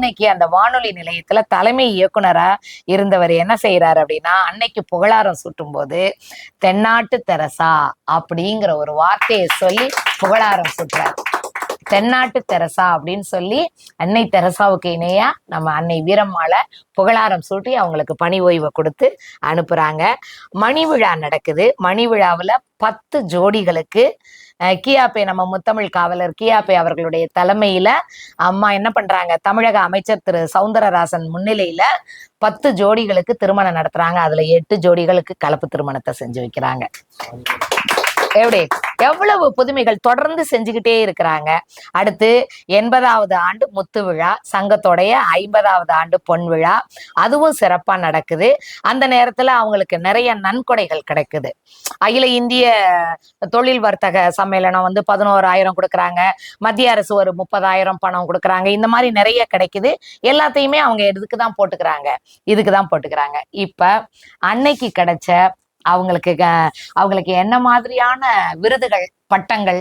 இன்னைக்கு அந்த வானொலி நிலையத்துல தலைமை இயக்குனரா இருந்தவர் என்ன செய்யறாரு அப்படின்னா, அன்னைக்கு புகழாரம் சூட்டும் போது தென்னாட்டு தெரசா அப்படிங்கிற ஒரு வார்த்தையை சொல்லி புகழாரம் சூட்டுறாரு. தென்னாட்டு தெரசா அப்படின்னு சொல்லி அன்னை தெரசாவுக்கு இணையா நம்ம அன்னை வீரம்மாளை புகழாரம் சூட்டி அவங்களுக்கு பணி ஓய்வை கொடுத்து அனுப்புறாங்க. மணி விழா நடக்குது. மணி விழாவில் 10 ஜோடிகளுக்கு கியாபே நம்ம முத்தமிழ் காவலர் கியாபே அவர்களுடைய தலைமையில அம்மா என்ன பண்றாங்க, தமிழக அமைச்சர் திரு சவுந்தரராசன் முன்னிலையில 10 ஜோடிகளுக்கு திருமணம் நடத்துறாங்க. அதுல 8 ஜோடிகளுக்கு கலப்பு திருமணத்தை செஞ்சு வைக்கிறாங்க. எப்படி எவ்வளவு புதுமைகள் தொடர்ந்து செஞ்சுக்கிட்டே இருக்கிறாங்க. அடுத்து 80வது ஆண்டு முத்து விழா, சங்கத்தோடைய 50வது ஆண்டு பொன் விழா, அதுவும் சிறப்பா நடக்குது. அந்த நேரத்துல அவங்களுக்கு நிறைய நன்கொடைகள் கிடைக்குது. அகில இந்திய தொழில் வர்த்தக சம்மேளனம் 11,000 கொடுக்குறாங்க. மத்திய அரசு ஒரு 30,000 பணம் கொடுக்குறாங்க. இந்த மாதிரி நிறைய கிடைக்குது. எல்லாத்தையுமே அவங்க இதுக்குதான் போட்டுக்கிறாங்க. இப்ப அன்னைக்கு கிடைச்ச அவங்களுக்கு என்ன மாதிரியான விருதுகள், பட்டங்கள்